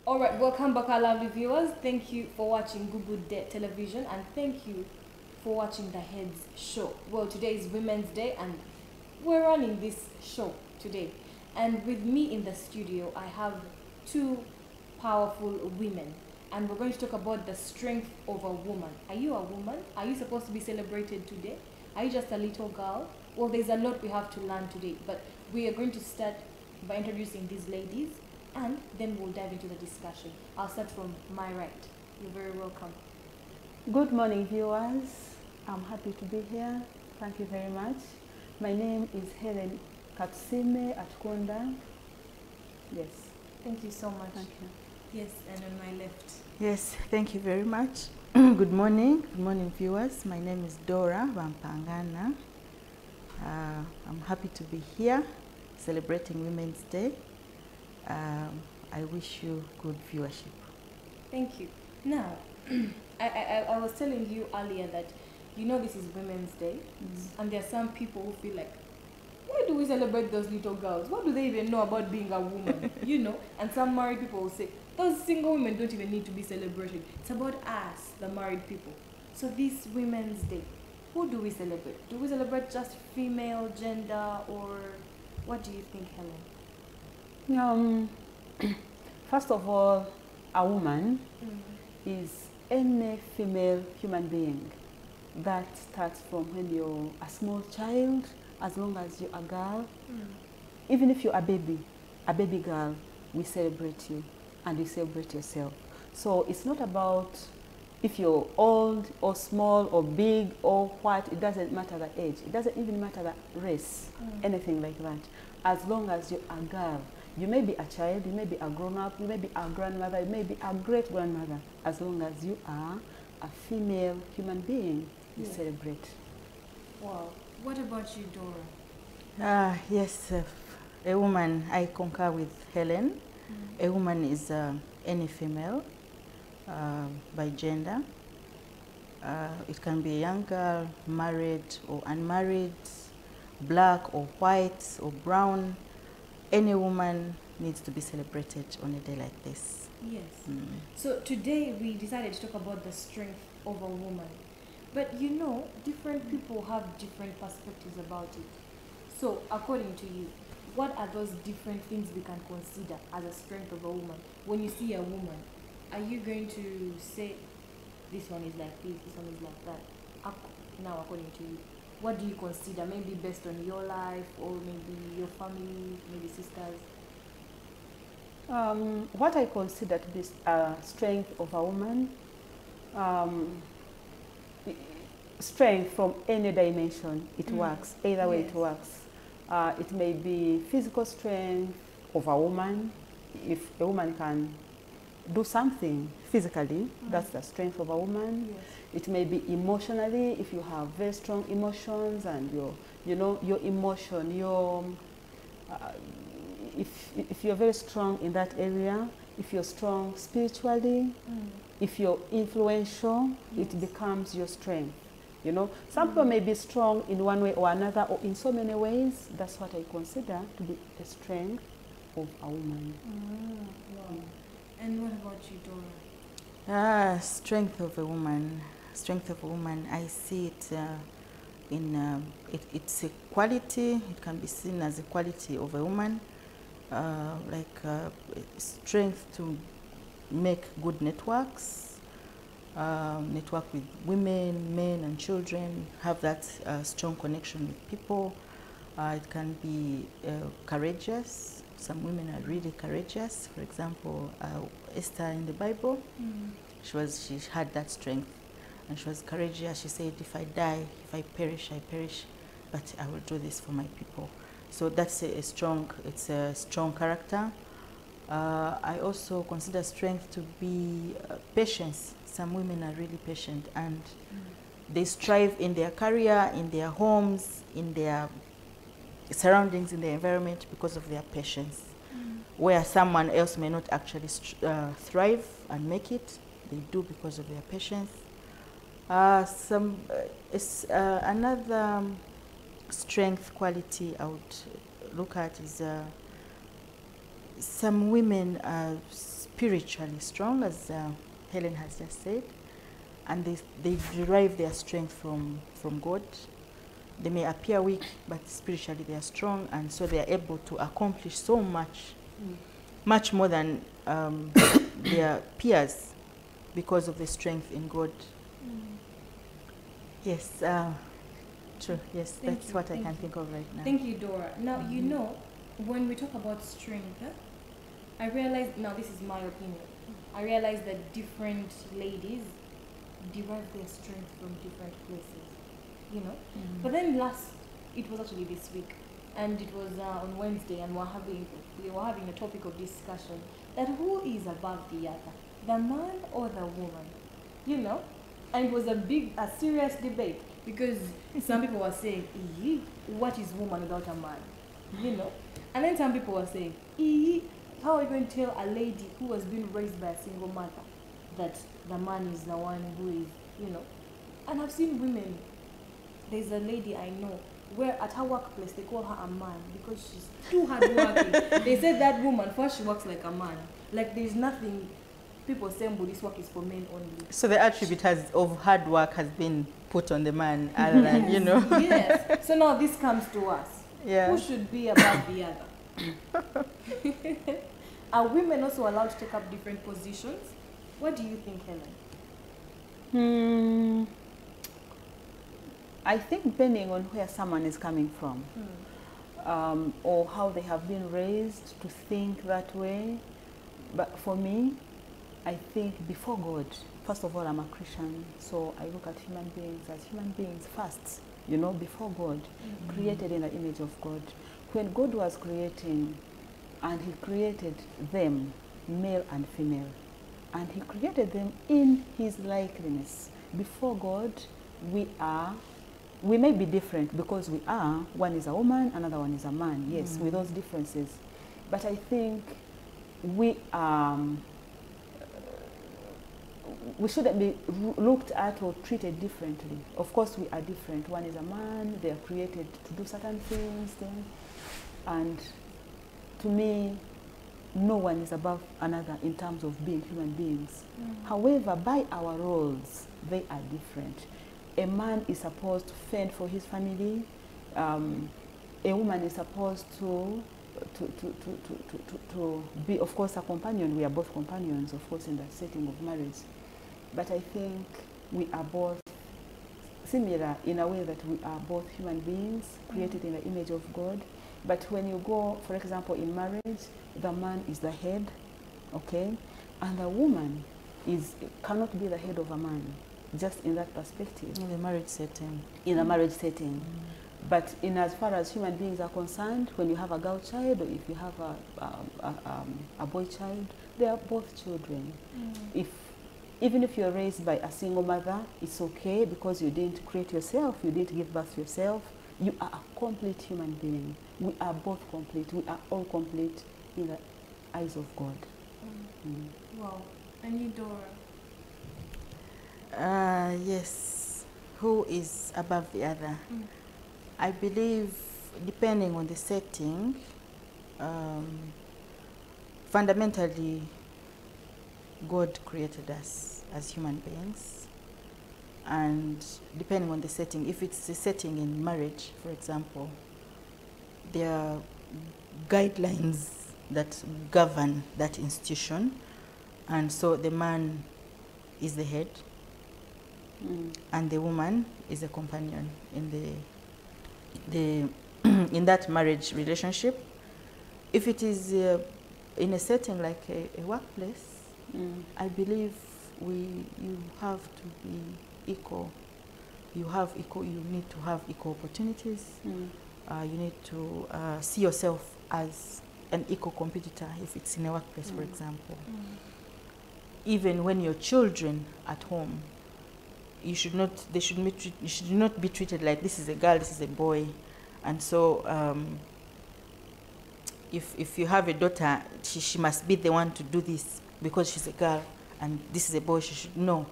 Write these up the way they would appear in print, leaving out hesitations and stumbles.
Alright, welcome back our lovely viewers. Thank you for watching Gugudde Television and thank you for watching the Heads Show. Well, today is Women's Day and we're running this show today. And with me in the studio, I have two powerful women. And we're going to talk about the strength of a woman. Are you a woman? Are you supposed to be celebrated today? Are you just a little girl? Well, there's a lot we have to learn today, but we are going to start by introducing these ladies and then we'll dive into the discussion. I'll start from my right. You're very welcome. Good morning, viewers. I'm happy to be here. Thank you very much. My name is Hellen Katusiime Atukunda. Yes. Thank you so much. Thank you. Yes, and on my left. Yes, thank you very much. Good morning, viewers. My name is Dora Bampangana. I'm happy to be here celebrating Women's Day. I wish you good viewership. Thank you. Now, I was telling you earlier that this is Women's Day, and there are some people who feel like, why do we celebrate those little girls? What do they even know about being a woman? And some married people will say, those single women don't even need to be celebrated. It's about us, the married people. So this Women's Day, who do we celebrate? Do we celebrate just female gender, or what do you think, Hellen? First of all, a woman is any female human being. That starts from when you're a small child, as long as you're a girl. Even if you're a baby girl, we celebrate you and you celebrate yourself. So it's not about if you're old or small or big or what, it doesn't matter the age. It doesn't even matter the race, anything like that. As long as you're a girl, you may be a child, you may be a grown-up, you may be a grandmother, you may be a great-grandmother. As long as you are a female human being, you celebrate. Wow. What about you, Dora? Yes, a woman, I concur with Hellen. A woman is any female by gender. It can be a young girl, married or unmarried, black or white or brown. Any woman needs to be celebrated on a day like this. Yes. So today we decided to talk about the strength of a woman. But different people have different perspectives about it. So according to you, what are those different things we can consider as a strength of a woman? When you see a woman, are you going to say, this one is like this one is like that? Now, according to you, what do you consider? Maybe based on your life, or maybe your family, maybe sisters? What I consider to be strength of a woman, strength from any dimension, it works. Either way it works. It may be physical strength of a woman. If a woman can do something physically, that's the strength of a woman. Yes. It may be emotionally, if you have very strong emotions and your emotion, if you're very strong in that area, if you're strong spiritually, if you're influential, it becomes your strength. Some people may be strong in one way or another, or in so many ways. That's what I consider to be the strength of a woman. Wow. And what about you, Dora? Strength of a woman. Strength of a woman, I see it it's a quality. It can be seen as a quality of a woman, strength to make good networks, network with women, men and children, have that strong connection with people. It can be courageous. Some women are really courageous. For example, Esther in the Bible, she had that strength. And she was courageous. She said, if I die, if I perish, I perish, but I will do this for my people. So that's it's a strong character. I also consider strength to be patience. Some women are really patient and they strive in their career, in their homes, in their surroundings, in their environment because of their patience. Where someone else may not actually thrive and make it, they do because of their patience. Another strength quality I would look at is some women are spiritually strong, as Helen has just said, and they derive their strength from God. They may appear weak, but spiritually they are strong, and so they are able to accomplish so much, much more than their peers, because of the strength in God. Yes, true. Yes, that's what I can think of right now. Thank you, Dora. Now, you know, when we talk about strength, I realize, now this is my opinion, I realize that different ladies derive their strength from different places, you know. But then it was actually this week, and it was on Wednesday, and we were having a topic of discussion that who is above the other, the man or the woman, you know. And it was a serious debate, because some people were saying, what is woman without a man, you know. And then some people were saying, how are you going to tell a lady who has been raised by a single mother that the man is the one who is, you know. And I've seen women, there's a lady I know where at her workplace they call her a man because she's too hardworking. They said that woman, first she works like a man. Like there's nothing, people saying, but this work is for men only. So the attribute of hard work has been put on the man, and you know. Yes. So now this comes to us. Yeah. Who should be above the other? Are women also allowed to take up different positions? What do you think, Helen? I think depending on where someone is coming from, or how they have been raised to think that way. But for me, I think before God, first of all, I'm a Christian, so I look at human beings as human beings first, you know, before God, created in the image of God. When God was creating, and He created them, male and female, and He created them in His likeness. Before God, we may be different because we are, one is a woman, another one is a man, yes, with those differences. But I think we shouldn't be looked at or treated differently. Of course, we are different. One is a man, they are created to do certain things, and to me, no one is above another in terms of being human beings. However, by our roles, they are different. A man is supposed to fend for his family. A woman is supposed to be, of course, a companion. We are both companions, of course, in the setting of marriage. But I think we are both similar in a way that we are both human beings created in the image of God. But when you go, for example, in marriage, the man is the head, okay? And the woman cannot be the head of a man, just in that perspective. In the marriage setting. In a marriage setting. But in as far as human beings are concerned, when you have a girl child, or if you have a boy child, they are both children. Even if you're raised by a single mother, it's okay because you didn't create yourself, you didn't give birth to yourself. You are a complete human being. We are both complete. We are all complete in the eyes of God. Wow. And you, Dora? Yes. Who is above the other? I believe, depending on the setting, fundamentally, God created us as human beings. And depending on the setting, if it's a setting in marriage, for example, there are guidelines that govern that institution. And so the man is the head, and the woman is a companion in in that marriage relationship. If it is in a setting like a workplace, I believe you have to be equal. You need to have equal opportunities. You need to see yourself as an equal competitor if it's in a workplace, for example. Even when your children at home, they should not be treated like this is a girl, this is a boy. And so if you have a daughter, she must be the one to do this because she's a girl, and this is a boy, no.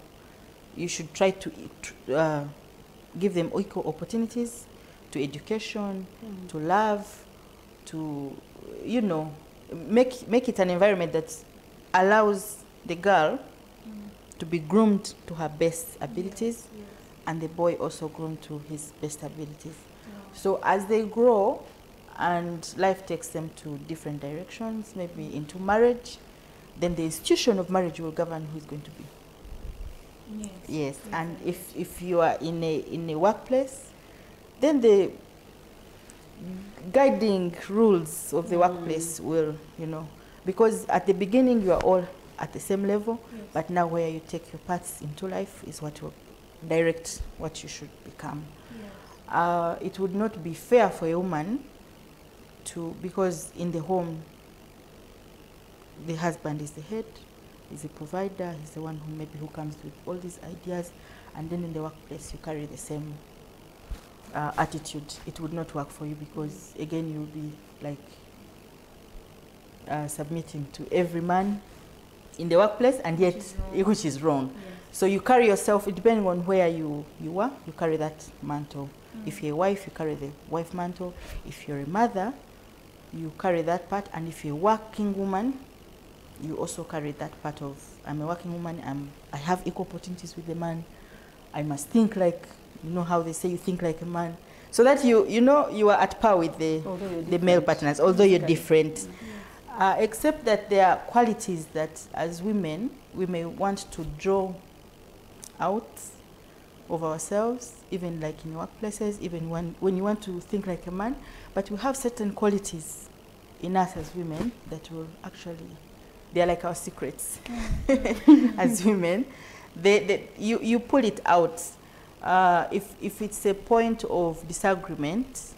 You should try to give them equal opportunities to education, to love, to, you know, make it an environment that allows the girl to be groomed to her best abilities, Yes. and the boy also groomed to his best abilities. So as they grow and life takes them to different directions, maybe into marriage, then the institution of marriage will govern who is going to be. Yes. Yes, and if you are in a workplace, then the guiding rules of the workplace will, you know, because at the beginning you are all at the same level, but now where you take your paths into life is what will direct what you should become. Yes. It would not be fair for a woman to, because in the home the husband is the head, he's a provider, he's the one who comes with all these ideas, and then in the workplace you carry the same attitude. It would not work for you, because again you'll be like submitting to every man in the workplace, and yet which is wrong. Yes. So you carry yourself, depending on where you are, you carry that mantle. If you're a wife, you carry the wife mantle. If you're a mother, you carry that part. And if you're a working woman, you also carry that part of, I'm a working woman, I have equal opportunities with the man, I must think like, you know how they say you think like a man, so that you know you are at par with the male partners, although you're different. Except that there are qualities that as women we may want to draw out of ourselves, even like in workplaces, even when you want to think like a man, but we have certain qualities in us as women that will actually, they're like our secrets as women. You pull it out. If it's a point of disagreement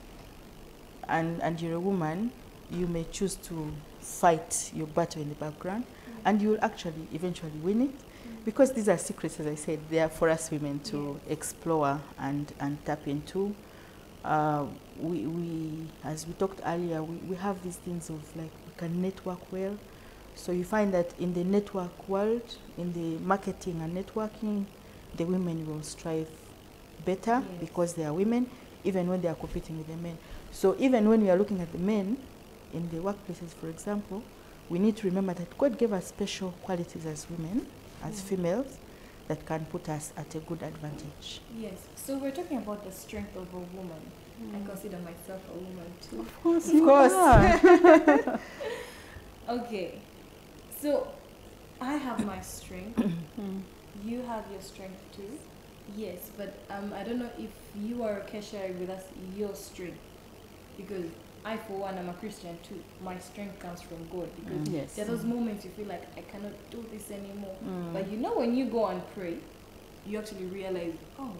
and you're a woman, you may choose to fight your battle in the background, and you will actually eventually win it, because these are secrets, as I said, they are for us women to explore and tap into. We, as we talked earlier, we have these things of like, we can network well. So you find that in the network world, in the marketing and networking, the women will strive better because they are women, even when they are competing with the men. So even when we are looking at the men in the workplaces, for example, we need to remember that God gave us special qualities as women, as females, that can put us at a good advantage. Yes. So we're talking about the strength of a woman. I consider myself a woman too. Of course, Of course. Okay. So I have my strength. You have your strength too. Yes, but I don't know if you are sharing with us your strength, because I, for one, am a Christian too. My strength comes from God, because there are those moments you feel like I cannot do this anymore. But you know, when you go and pray, you actually realize, oh,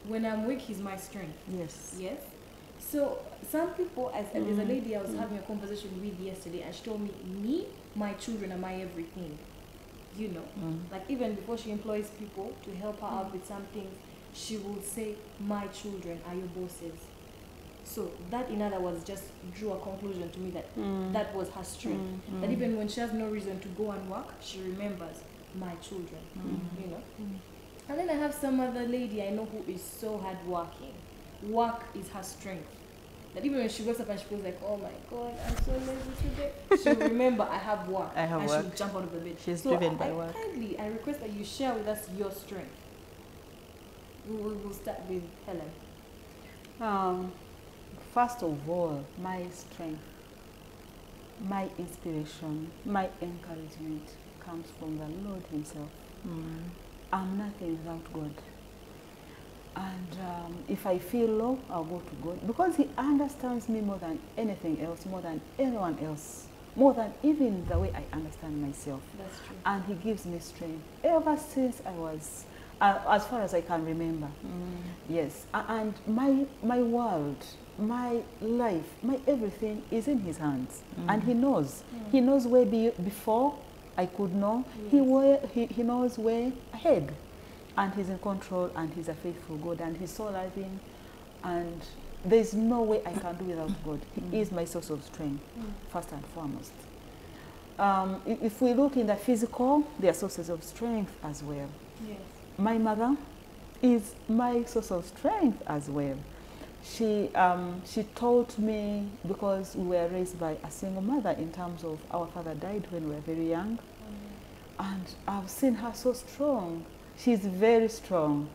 when I'm weak, He's my strength. Yes. Yes. So some people, as there's a lady I was having a conversation with yesterday, and she told me, my children are my everything. You know, like even before she employs people to help her out with some things, she will say, my children are your bosses. So that, in other words, just drew a conclusion to me that that was her strength. That even when she has no reason to go and work, she remembers my children, you know. And then I have some other lady I know who is so hardworking. Work is her strength. That even when she wakes up and she feels like, oh my God, I'm so lazy today, she'll remember, I have work. And she'll jump out of the bed. She's driven by work. Kindly, I request that you share with us your strength. We'll start with Hellen. First of all, my strength, my inspiration, my encouragement comes from the Lord Himself. I'm nothing without God. And if I feel low, I'll go to God, because He understands me more than anything else, more than anyone else, more than even the way I understand myself. That's true. And He gives me strength ever since I was, as far as I can remember. Yes, and my world, my life, my everything is in His hands, and He knows. He knows way before I could know. He knows way ahead. And He's in control, and He's a faithful God, and He's so loving, and there's no way I can do without God. He is my source of strength, first and foremost. If we look in the physical, there are sources of strength as well. Yes. My mother is my source of strength as well. She taught me, because we were raised by a single mother, in terms of our father died when we were very young. And I've seen her so strong. She's very strong.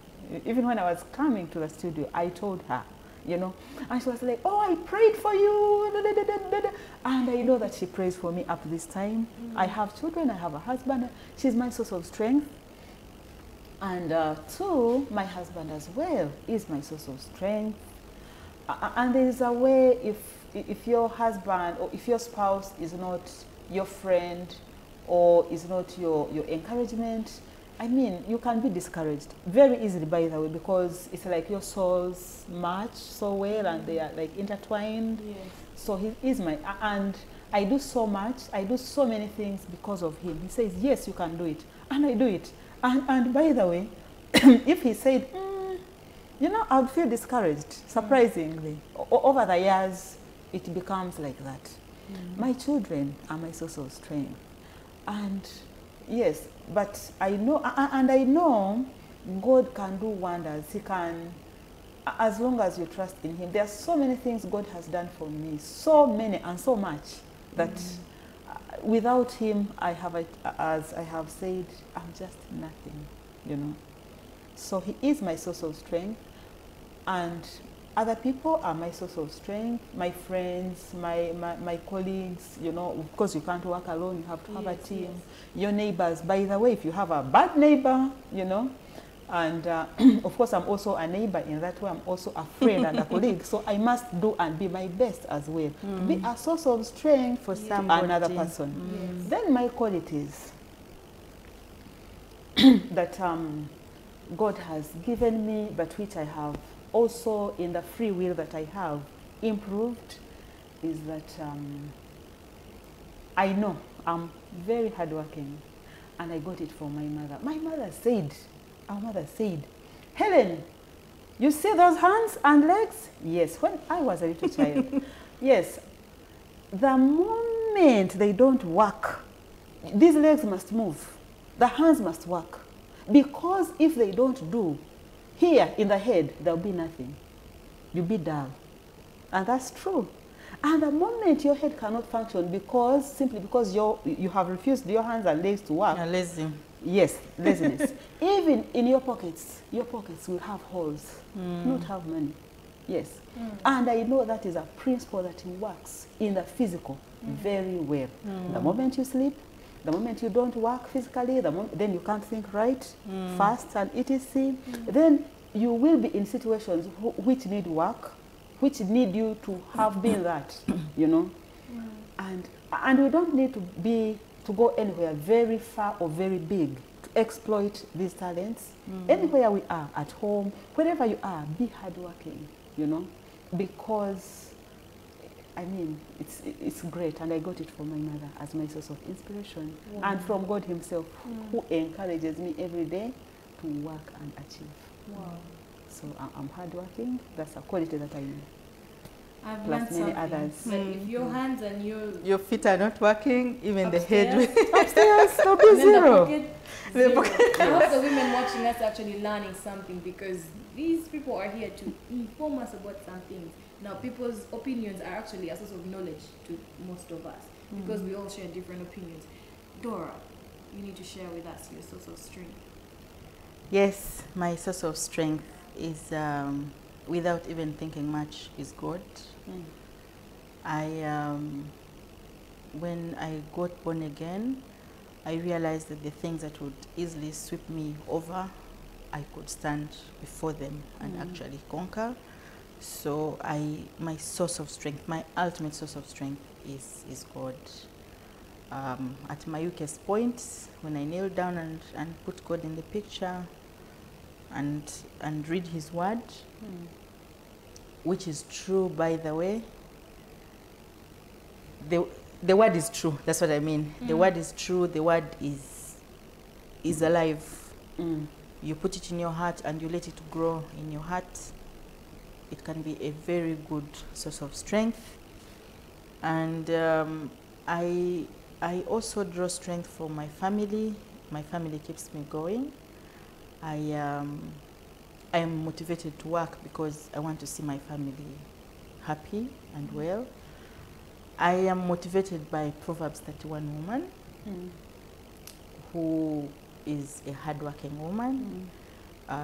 Even when I was coming to the studio, I told her, you know, and she was like, oh, I prayed for you. And I know that she prays for me up to this time. I have children, I have a husband. She's my source of strength. And two, my husband as well is my source of strength. And there is a way, if your husband or if your spouse is not your friend or is not your encouragement, I mean, you can be discouraged very easily, by the way, because it's like your souls match so well and they are like intertwined. Yes. So he is my, and I do so much, I do so many things because of him. He says, yes, you can do it. And I do it. And by the way, if he said, you know, I would feel discouraged, surprisingly. Over the years, it becomes like that. My children are my source of strength. And yes, but I know, and I know God can do wonders. He can, as long as you trust in him. There are so many things God has done for me, so many and so much that without him, as I have said, I'm just nothing, you know. So he is my source of strength, and other people are my source of strength, my friends, my colleagues, you know, because you can't work alone, you have to have a team. Yes. Your neighbors, by the way, if you have a bad neighbor, you know, and of course I'm also a neighbor in that way, I'm also a friend and a colleague, so I must do and be my best as well, to be a source of strength for another person. Yes. Then my qualities that God has given me, but which I have also in the free will that I have improved, is that I know I'm very hardworking, and I got it from my mother. My mother said, our mother said, Helen, you see those hands and legs? Yes, when I was a little child. Yes, the moment they don't work, these legs must move, the hands must work, because if they don't do, here in the head, there'll be nothing. You'll be dull. And that's true. And the moment your head cannot function simply because you have refused your hands and legs to work. You're lazy. Yes, laziness. Even in your pockets will have holes, not have money. Yes. And I know that is a principle that works in the physical very well. The moment you sleep, the moment you don't work physically, then you can't think right, fast and etc. Then you will be in situations which need work, which need you to have been that, you know. And we don't need to go anywhere very far or very big to exploit these talents. Anywhere we are, at home, wherever you are, be hardworking, you know, because I mean, it's great, and I got it from my mother as my source of inspiration, and from God himself, who encourages me every day to work and achieve. Wow. So I'm hardworking. That's a quality that I know. I've Plus learned many others. But if your hands and your feet are not working, even upstairs, the head upstairs, there'll be zero. The pocket, I hope the women watching us are actually learning something, because these people are here to inform us about some things. Now, people's opinions are actually a source of knowledge to most of us, because we all share different opinions. Dora, you need to share with us your source of strength. Yes, my source of strength is, without even thinking much, is God. When I got born again, I realized that the things that would easily sweep me over, I could stand before them and actually conquer. So my source of strength, my ultimate source of strength is God. At my weakest points, when I kneel down and put God in the picture and read his word, which is true, by the way. The word is true, that's what I mean. The word is true, the word is alive. You put it in your heart and you let it grow in your heart. It can be a very good source of strength. And I also draw strength from my family. My family keeps me going. I am motivated to work because I want to see my family happy and well. I am motivated by Proverbs 31 woman, who is a hardworking woman,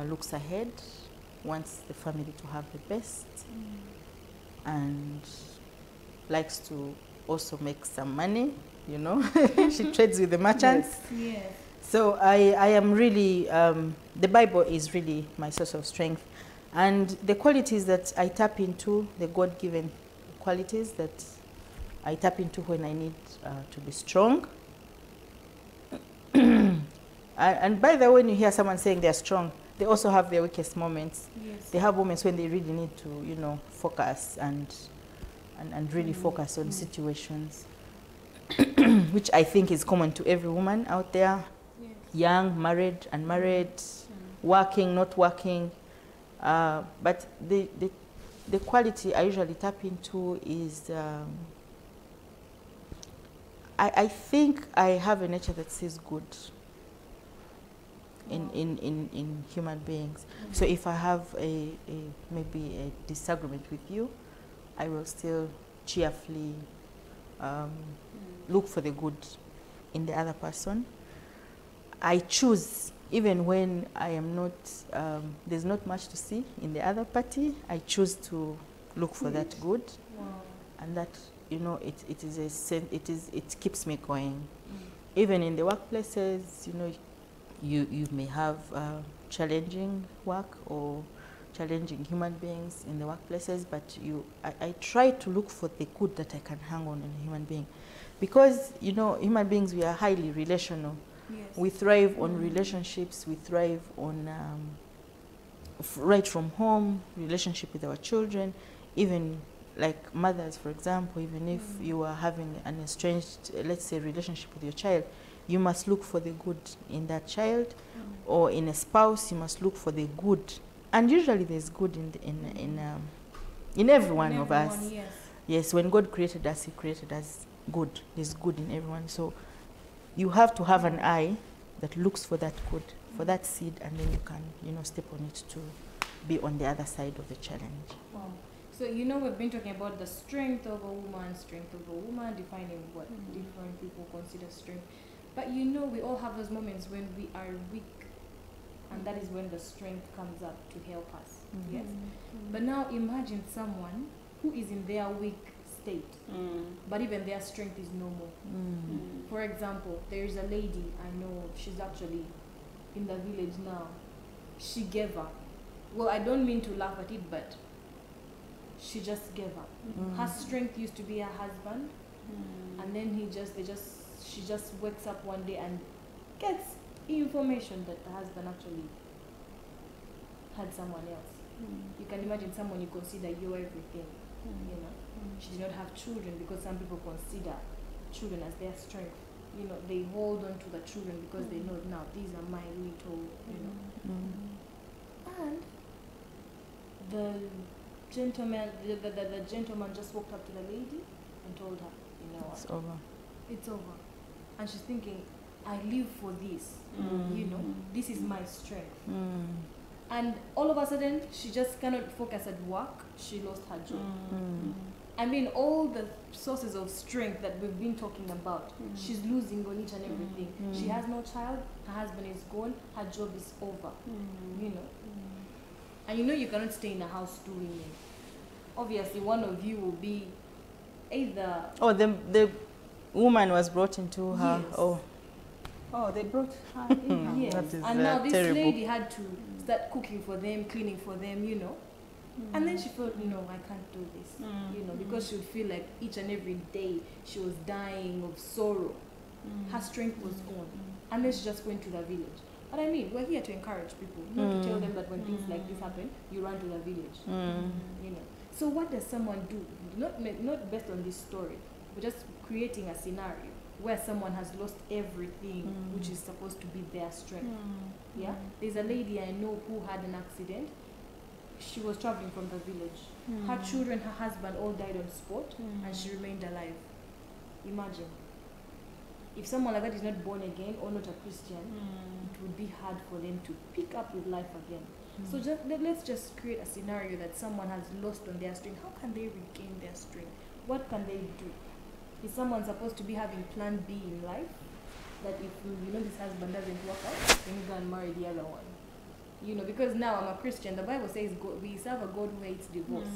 looks ahead, wants the family to have the best, and likes to also make some money, you know. She trades with the merchants. Yes. Yes. So I am really, the Bible is really my source of strength. And the qualities that I tap into, the God-given qualities that I tap into when I need to be strong. And by the way, when you hear someone saying they're strong, they also have their weakest moments. Yes. They have moments when they really need to, you know, focus and really focus on situations, which I think is common to every woman out there, Yes. young, married, unmarried, working, not working. But the quality I usually tap into is, I think I have a nature that sees good in human beings. So if I have maybe a disagreement with you, I will still cheerfully look for the good in the other person. I choose, even when I am not, there's not much to see in the other party, I choose to look for that good. Wow. And that, you know, it keeps me going. Even in the workplaces, you know, you may have challenging work or challenging human beings in the workplaces, but I try to look for the good that I can hang on in a human being. Because, you know, human beings, we are highly relational. Yes. We thrive on relationships, we thrive on, right from home, relationship with our children, even like mothers, for example, even if you are having an estranged, let's say, relationship with your child, you must look for the good in that child, or in a spouse, you must look for the good. And usually there's good in every one of us. Yes. Yes, when God created us, He created us good. There's good in everyone. So you have to have an eye that looks for that good, for that seed, and then you can, you know, step on it to be on the other side of the challenge. Wow. So, you know, we've been talking about the strength of a woman, defining what different people consider strength. But, you know, we all have those moments when we are weak, and that is when the strength comes up to help us. Yes. But now imagine someone who is in their weak state, but even their strength is normal. For example, there is a lady I know, she's actually in the village now. She gave up. Well, I don't mean to laugh at it, but she just gave up. Her strength used to be her husband, and then she just wakes up one day and gets information that the husband actually had someone else. You can imagine someone you consider your everything, you know. She did not have children because some people consider children as their strength. You know, they hold on to the children because they know, now these are my little, you know. And the gentleman, the gentleman just walked up to the lady and told her, you know what? It's over. It's over. And she's thinking, I live for this, you know, this is my strength. And all of a sudden, she just cannot focus at work. She lost her job. I mean, all the sources of strength that we've been talking about, she's losing on each and everything. She has no child, her husband is gone, her job is over, you know. And you know you cannot stay in a house doing it. Obviously, one of you will be either... Oh, the woman was brought into her... Yes. Oh, they brought her in. Yes. That is, and now this terrible. lady had to start cooking for them, cleaning for them, you know. And then she felt, no, I can't do this, you know, because she would feel like each and every day she was dying of sorrow. Her strength was gone. And then she just went to the village. But I mean, we're here to encourage people, not to tell them that when things like this happen, you run to the village, you know. So what does someone do? Not based on this story, but just creating a scenario where someone has lost everything, which is supposed to be their strength. Yeah, there's a lady I know who had an accident. She was traveling from the village. Her children, her husband all died on spot, and she remained alive. Imagine. If someone like that is not born again or not a Christian, it would be hard for them to pick up with life again. So let's just create a scenario that someone has lost on their strength. How can they regain their strength? What can they do? Is someone supposed to be having plan B in life? that if you know this husband doesn't work out, then you go and marry the other one. You know, because now I'm a Christian, the Bible says God, we serve a God who hates divorce.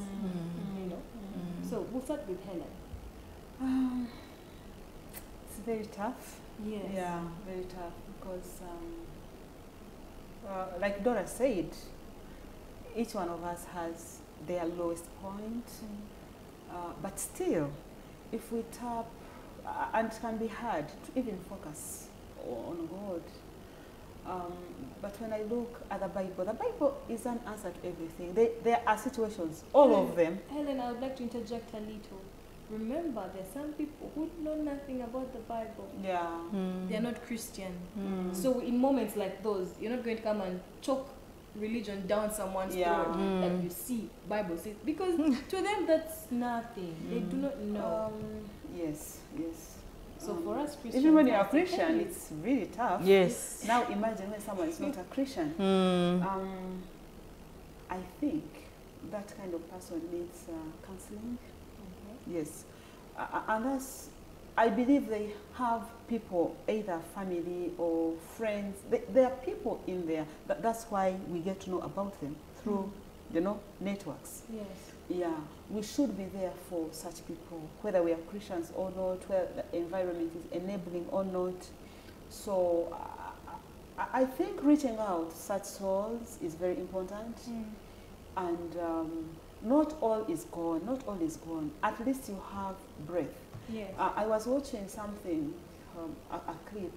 You know, so we'll start with Hellen. It's very tough. Yes. Yeah, very tough because, like Dora said, each one of us has their lowest point, but still, if we tap, and it can be hard to even focus on God. But when I look at the Bible is an answer to everything. There are situations, all of them. Hellen, I would like to interject a little. Remember, there are some people who know nothing about the Bible. Yeah. They are not Christian. So in moments like those, you're not going to come and choke religion down someone's throat that you see Bible says, because to them that's nothing. They do not know. Yes, yes. So for us Christians, even when you're a Christian, it's really tough. Yes. Now imagine when someone is not a Christian. I think that kind of person needs counseling. Yes. Unless I believe they have people, either family or friends. There are people in there. That's why we get to know about them through, you know, networks. Yes. Yeah, we should be there for such people, whether we are Christians or not, whether the environment is enabling or not. So I think reaching out to such souls is very important. And not all is gone, not all is gone. At least you have breath. Yes. I was watching something, a clip,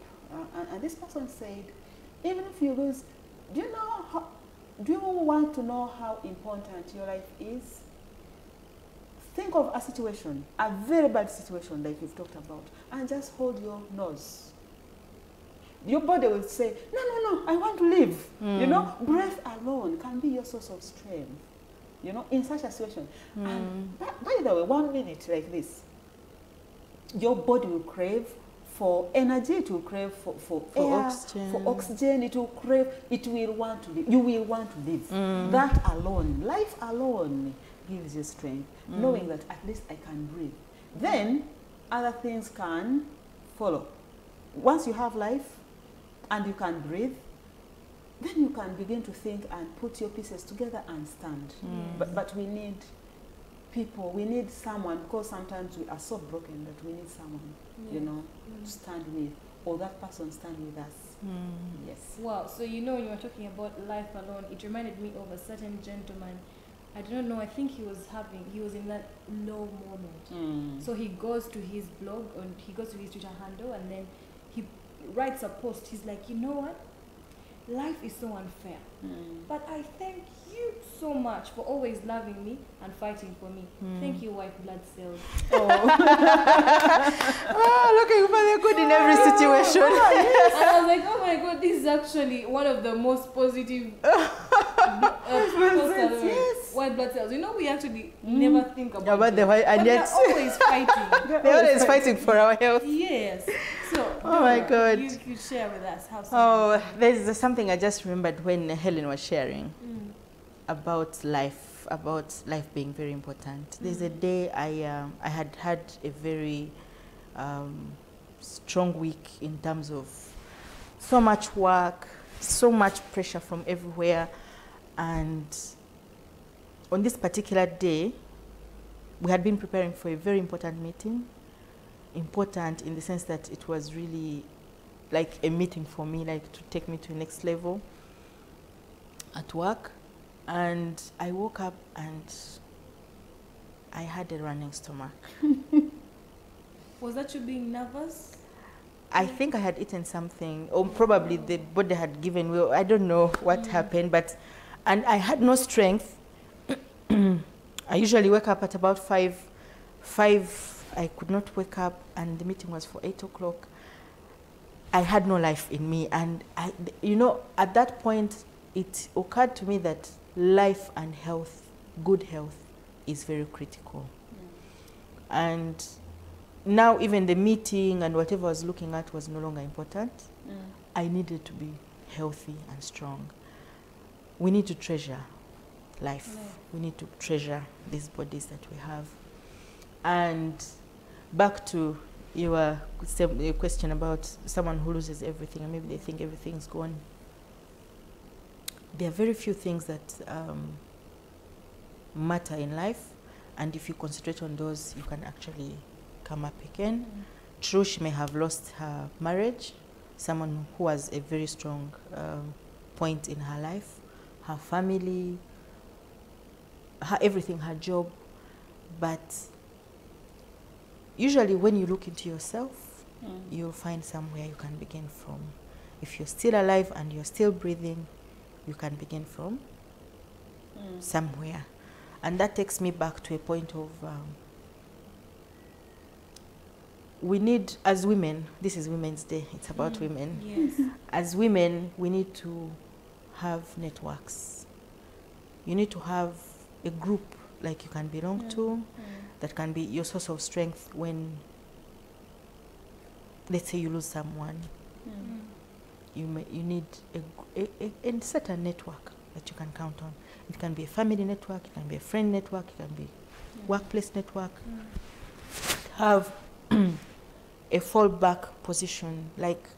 and this person said, even if you lose, do you want to know how important your life is? Think of a situation, a very bad situation like you've talked about, and just hold your nose. Your body will say, no, I want to live. You know, breath alone can be your source of strength, you know, in such a situation. And by the way, 1 minute like this, your body will crave for energy, it will crave for air, oxygen. for oxygen, it will crave, it will want to live. You will want to live. That alone, life alone gives you strength, knowing that at least I can breathe. Then other things can follow. Once you have life and you can breathe, then you can begin to think and put your pieces together and stand. But we need people, we need someone, because sometimes we are so broken that we need someone, you know, to stand with, or that person stand with us. Yes. Wow, so you know, when you were talking about life alone, it reminded me of a certain gentleman. I don't know, I think he was in that low moment. So he goes to his blog, and he goes to his Twitter handle, and then he writes a post. He's like, you know what? Life is so unfair. But I thank you so much for always loving me and fighting for me. Thank you, white blood cells. Looking for the good in every situation. And I was like, oh my God, this is actually one of the most positive Yes. white blood cells. You know, we actually never think about the white, and but yet they're always fighting. they're always fighting for our health. Yes. So, Oh my God. You could share with us how. Oh, there's something I just remembered when Hellen was sharing about life being very important. There's a day I had a very strong week in terms of so much work, so much pressure from everywhere, and on this particular day, we had been preparing for a very important meeting. Important in the sense that it was really like a meeting for me, like to take me to the next level at work. And I woke up and I had a running stomach. Was that you being nervous? I think I had eaten something, or probably the body had given way. I don't know what happened, and I had no strength. I usually wake up at about 5. I could not wake up, and the meeting was for 8 o'clock. I had no life in me, and at that point, it occurred to me that life and health, good health, is very critical. And now even the meeting and whatever I was looking at was no longer important. I needed to be healthy and strong. We need to treasure life. We need to treasure these bodies that we have. And back to your question about someone who loses everything and maybe they think everything's gone. There are very few things that matter in life, and if you concentrate on those, you can actually come up again. True, she may have lost her marriage, someone who was a very strong point in her life, her family, her everything, her job. But usually when you look into yourself, you'll find somewhere you can begin from. If you're still alive and you're still breathing, you can begin from somewhere. And that takes me back to a point of we need, as women, this is Women's Day, it's about women. Yes. As women, we need to have networks. You need to have a group like you can belong to, that can be your source of strength when, let's say you lose someone. You need a certain network that you can count on. It can be a family network, it can be a friend network, it can be workplace network. Have a fallback position, like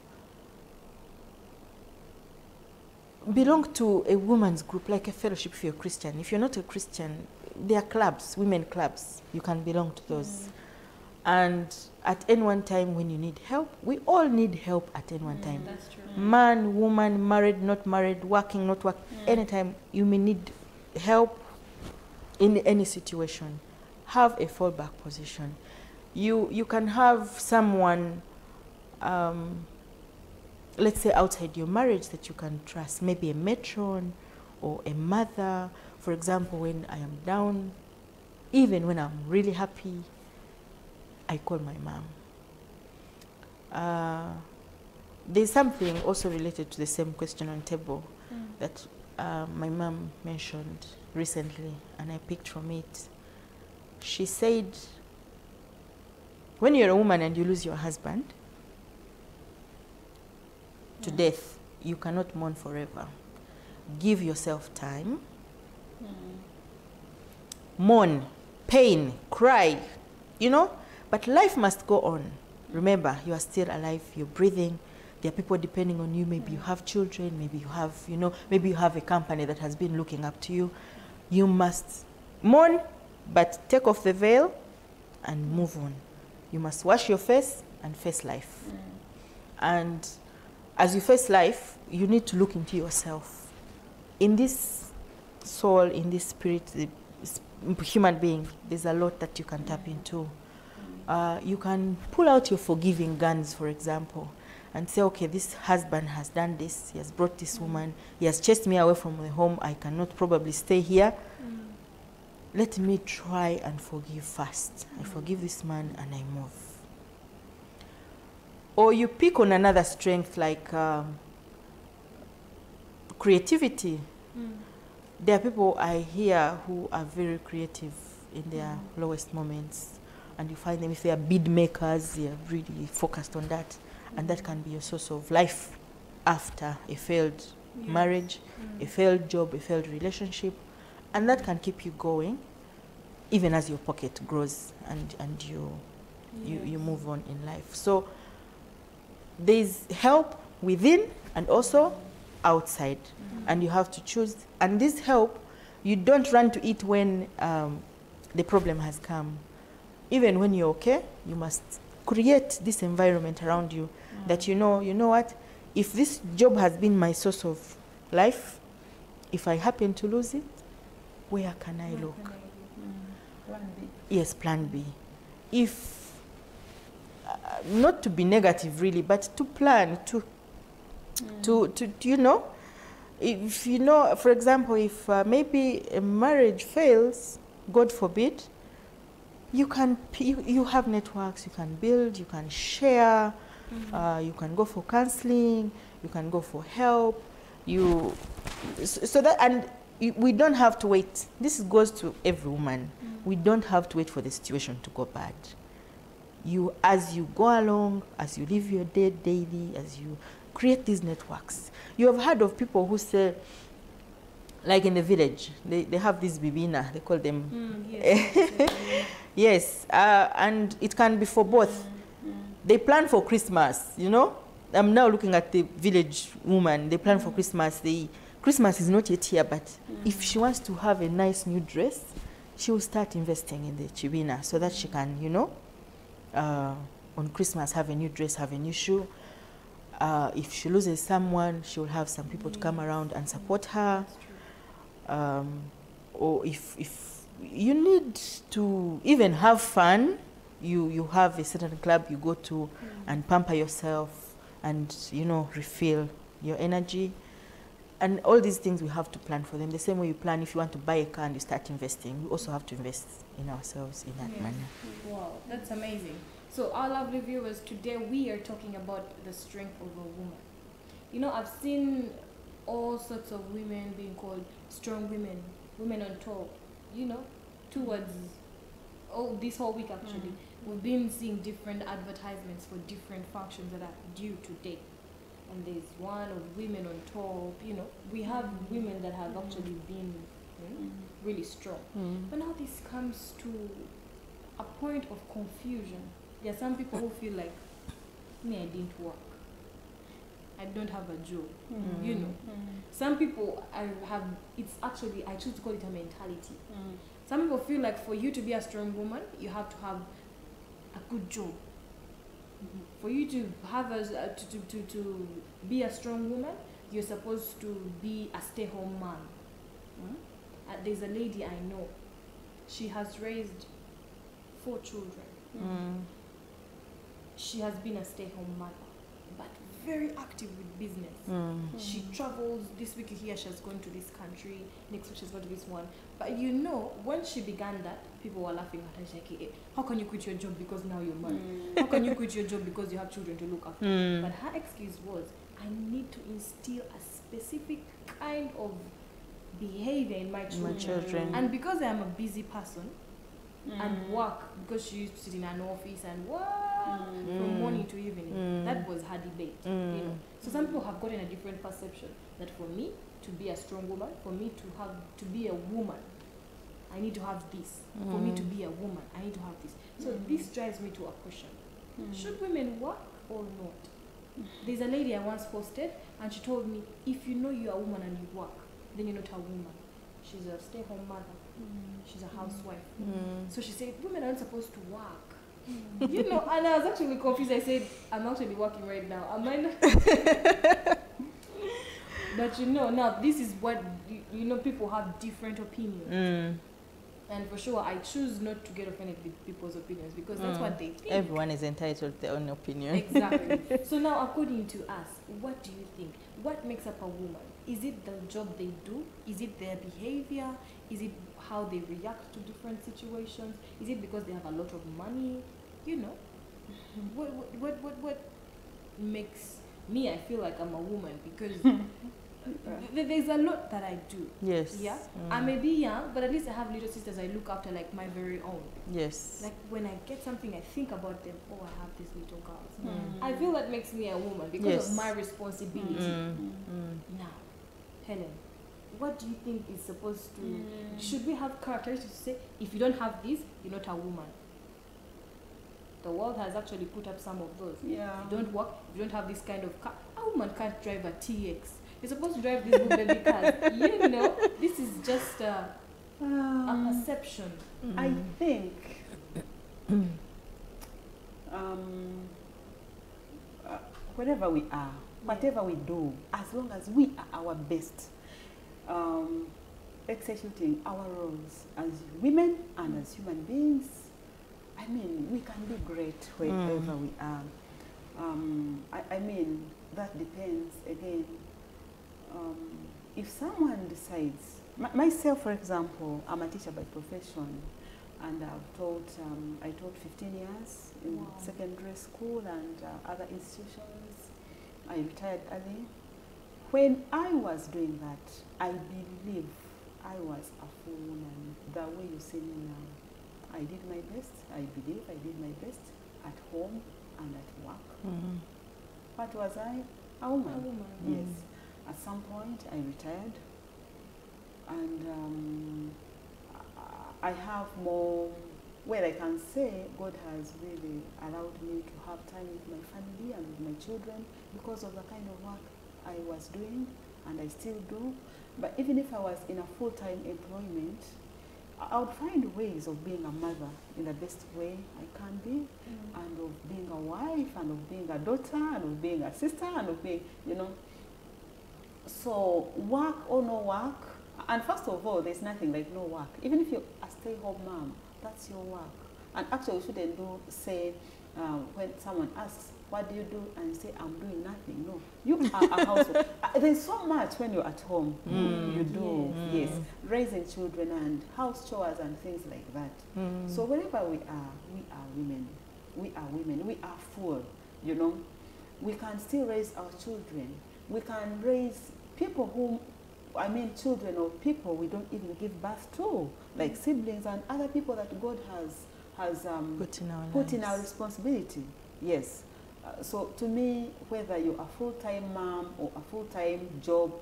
belong to a women's group, like a fellowship if you're a Christian. If you're not a Christian, there are clubs, women clubs, you can belong to those. And at any one time when you need help, we all need help at any one time. That's true. Man, woman, married, not married, working, not working, anytime you may need help in any situation. Have a fallback position. You can have someone, let's say outside your marriage that you can trust, maybe a matron or a mother. For example, when I am down, even when I'm really happy, I call my mom. There's something also related to the same question on table that my mom mentioned recently, and I picked from it. She said, when you're a woman and you lose your husband to death, you cannot mourn forever. Give yourself time. Mourn, pain, cry, you know, but life must go on. Remember, you are still alive, you're breathing. There are people depending on you. Maybe you have children, maybe you have, you know, maybe you have a company that has been looking up to you. You must mourn, but take off the veil and move on. You must wash your face and face life. And as you face life, you need to look into yourself. In this soul, in this spirit, the human being, there's a lot that you can tap into. You can pull out your forgiving guns, for example, and say, okay, this husband has done this, he has brought this woman, he has chased me away from the home, I cannot probably stay here. Let me try and forgive first. I forgive this man and I move. Or you pick on another strength like creativity. There are people I hear who are very creative in their lowest moments, and you find them, if they are bead makers, they are really focused on that, and that can be a source of life after a failed marriage, a failed job, a failed relationship, and that can keep you going even as your pocket grows and you move on in life. So there's help within and also outside, and you have to choose. And this help, you don't run to it when the problem has come. Even when you're okay, you must create this environment around you that you know what, if this job has been my source of life, if I happen to lose it, where can I look? Plan B. Yes, plan B. If, not to be negative really, but to plan, to you know, if you know, for example, if maybe a marriage fails, God forbid, you have networks, you can build, you can share, you can go for counseling, you can go for help, so that, and we don't have to wait. This goes to every woman. We don't have to wait for the situation to go bad. As you go along, as you live your day daily, as you create these networks. You have heard of people who say, like in the village, they have this bibina, they call them. Yes. Yes, and it can be for both. they plan for Christmas, you know. I'm now looking at the village woman. They plan for Christmas. Christmas is not yet here, but if she wants to have a nice new dress, she will start investing in the chibina so that she can, you know, on Christmas have a new dress, have a new shoe. If she loses someone, she will have some people to come around and support her. Or if you need to even have fun, you have a certain club you go to and pamper yourself and, you know, refill your energy. And all these things we have to plan for them. The same way you plan if you want to buy a car and you start investing, we also have to invest in ourselves in that manner. Wow, that's amazing. So our lovely viewers, today we are talking about the strength of a woman. You know, I've seen all sorts of women being called strong women, women on top, you know, towards this whole week actually. We've been seeing different advertisements for different functions that are due today. And there's one of women on top, you know. We have women that have actually been really strong. But now this comes to a point of confusion. There are some people who feel like, me, I didn't work. I don't have a job, you know. Some people I choose to call it a mentality. Some people feel like for you to be a strong woman, you have to have a good job. For you to have to be a strong woman, you're supposed to be a stay-home man. There's a lady I know. She has raised 4 children. She has been a stay-home mother, but very active with business. She travels. This week here she has gone to this country. Next week she's going to this one. But you know, when she began that, people were laughing at her. She's like, how can you quit your job because now you're married? How can you quit your job because you have children to look after? But her excuse was, I need to instill a specific kind of behavior in my children. And because I am a busy person and work, because she used to sit in an office and work from morning to evening, that was her debate. You know? So some people have gotten a different perception that for me to be a strong woman, for me to be a woman, I need to have this. For me to be a woman, I need to have this. So this drives me to a question. Should women work or not? There's a lady I once hosted and she told me, if you know you're a woman and you work, then you're not a woman. She's a stay-home mother. She's a housewife. So she said, women aren't supposed to work. You know, and I was actually confused. I said, I'm actually working right now. Am I not? But you know, now this is what, you know, people have different opinions. And for sure, I choose not to get offended with people's opinions because that's what they think. Everyone is entitled to their own opinion. Exactly. So now, according to us, what do you think? What makes up a woman? Is it the job they do? Is it their behavior? Is it how they react to different situations? Is it because they have a lot of money? You know, what makes me? I feel like I'm a woman because there's a lot that I do. Yes. Yeah. I may be young, but at least I have little sisters I look after like my very own. Yes. Like when I get something, I think about them. Oh, I have these little girls. I feel that makes me a woman because of my responsibility. Now, Helen, what do you think is supposed to? Should we have characteristics to say if you don't have this, you're not a woman? The world has actually put up some of those. Yeah. If you don't work, if you don't have this kind of car, a woman can't drive a TX. You're supposed to drive these baby cars. You know, this is just a perception. I think wherever we are, whatever we do, as long as we are our best, executing our roles as women and as human beings, I mean, we can be great wherever we are. I mean, that depends again. If someone decides, myself for example, I'm a teacher by profession and I've taught, I taught 15 years in secondary school and other institutions. I retired early. When I was doing that, I believe I was a full woman. The way you see me now, I did my best. I believe I did my best at home and at work. What was I? A woman. A woman. Yes. At some point, I retired, and I have more where I can say God has really allowed me to have time with my family and with my children because of the kind of work I was doing and I still do. But even if I was in a full-time employment, I would find ways of being a mother in the best way I can be, and of being a wife, and of being a daughter, and of being a sister, and of being, you know. So work or no work, and first of all, there's nothing like no work. Even if you're a stay-home mom, that's your work. And actually, we shouldn't say when someone asks, what do you do? And you say, I'm doing nothing. No, you are a household. There's so much when you're at home. You do, yes, raising children and house chores and things like that. So wherever we are women. We are women. We are full, you know. We can still raise our children. We can raise people whom, children of people we don't even give birth to, like siblings and other people that God has put in our responsibility. Yes. So to me, whether you're a full-time mom or a full-time job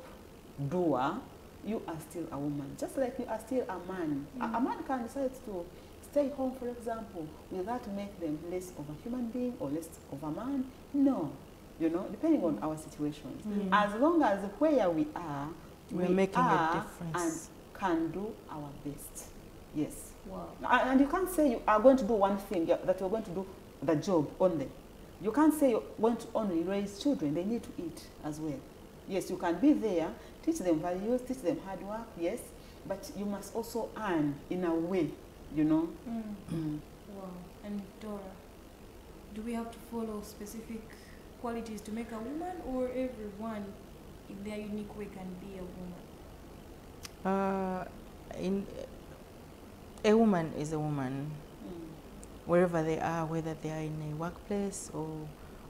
doer, you are still a woman. Just like you are still a man. A man can decide to stay home, for example. Will that make them less of a human being or less of a man? No. You know, depending on our situations. As long as where we are, we're making a difference and can do our best. Yes. Wow. And you can't say you are going to do one thing, that you're going to do the job only. You can't say you want to only raise children. They need to eat as well. Yes, you can be there, teach them values, teach them hard work, yes, but you must also earn in a way, you know. Wow. And Dora, do we have to follow specific qualities to make a woman, or everyone in their unique way can be a woman? A woman is a woman. Wherever they are, whether they are in a workplace or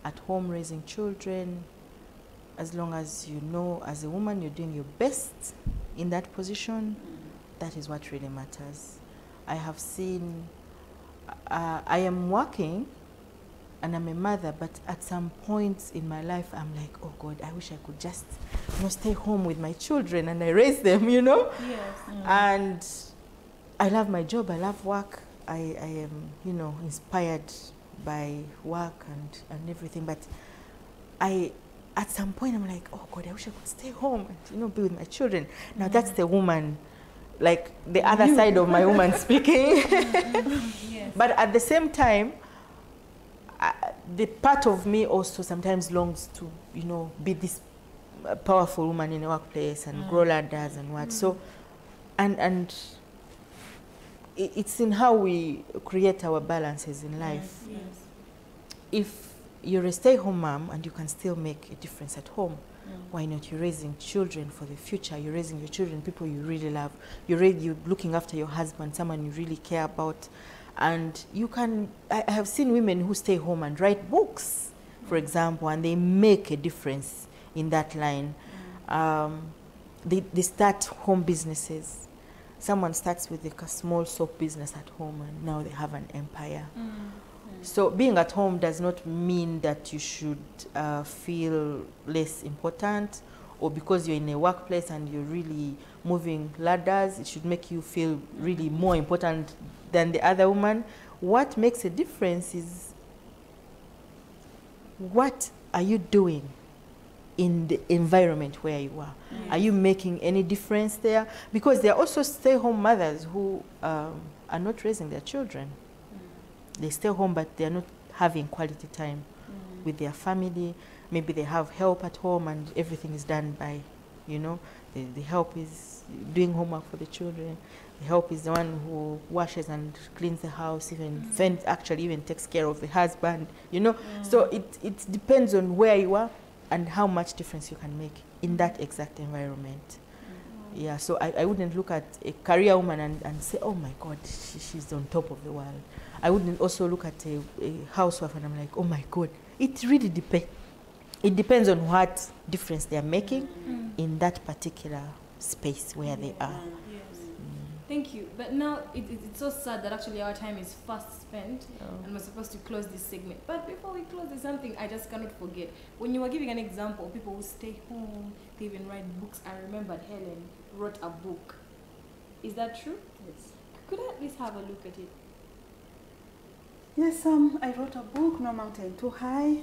at home raising children, as long as you know as a woman you're doing your best in that position, that is what really matters. I have seen, I am working and I'm a mother, but at some points in my life I'm like, oh God, I wish I could just stay home with my children and I raise them, you know? Yes. And I love my job, I love work. I am, inspired by work and everything, but at some point I'm like, oh God, I wish I could stay home and, be with my children. Now that's the woman, like the other side of my woman speaking. Yes. But at the same time, the part of me also sometimes longs to, be this powerful woman in the workplace and grow ladders and what. So, and it's in how we create our balances in life. Yes. If you're a stay-home mom and you can still make a difference at home, why not? You're raising children for the future. You're raising your children, people you really love. You're looking after your husband, someone you really care about. And you can, I have seen women who stay home and write books, for example, and they make a difference in that line. They start home businesses. Someone starts with a small soap business at home and now they have an empire. So being at home does not mean that you should feel less important, or because you're in a workplace and you're really moving ladders, it should make you feel really more important than the other woman. What makes a difference is, what are you doing in the environment where you are? Are you making any difference there? Because there are also stay-home mothers who are not raising their children. They stay home, but they are not having quality time with their family. Maybe they have help at home and everything is done by, the help is doing homework for the children. The help is the one who washes and cleans the house, even takes care of the husband, So it depends on where you are and how much difference you can make in that exact environment. Yeah, so I wouldn't look at a career woman and say, oh my God, she's on top of the world. I wouldn't also look at a housewife and I'm like, oh my God. It really depends. It depends on what difference they're making in that particular space where they are. Thank you. But now it's so sad that actually our time is fast spent and we're supposed to close this segment. But before we close, there's something I just cannot forget. When you were giving an example, people who stay home, they even write books. I remembered Hellen wrote a book. Is that true? Yes. Could I at least have a look at it? Yes, I wrote a book, No Mountain Too High.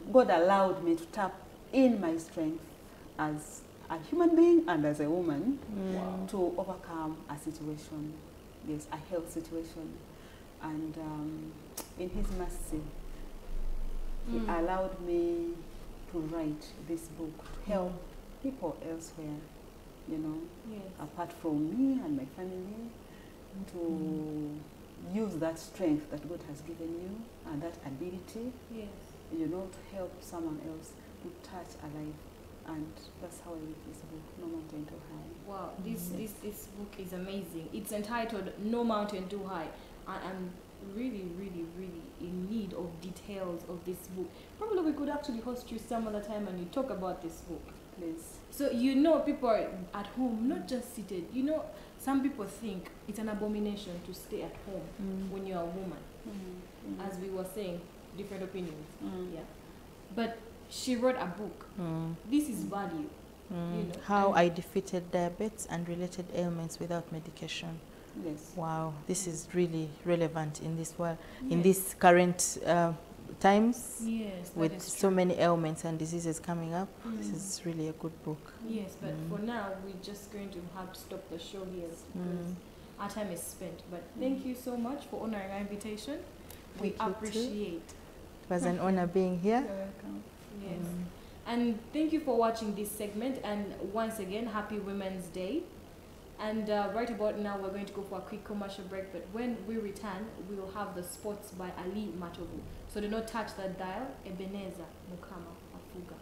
God allowed me to tap in my strength as a human being and as a woman to overcome a situation, yes, a health situation. And in His mercy, He allowed me to write this book to help people elsewhere, you know, apart from me and my family, to use that strength that God has given you and that ability, you know, to help someone else to touch a life. And that's how I wrote this book, No Mountain Too High. Wow, this book is amazing. It's entitled No Mountain Too High. I'm really in need of details of this book. Probably we could actually host you some other time and you talk about this book. Please. So you know, people are at home, not just seated. You know, some people think it's an abomination to stay at home when you're a woman. As we were saying, different opinions. Yeah, but she wrote a book. This is value. You know, how I defeated diabetes and related ailments without medication. Yes. Wow, this is really relevant in this world, in this current times, with so many ailments and diseases coming up. This is really a good book. Yes, but for now, we're just going to have to stop the show here because our time is spent. But thank you so much for honoring our invitation. We appreciate. It was an honor being here. You're welcome. Yes. And thank you for watching this segment. And once again, happy Women's Day. And right about now, we're going to go for a quick commercial break. But when we return, we will have the sports by Ali Matovu. So do not touch that dial. Ebenezer Mukama Afuga.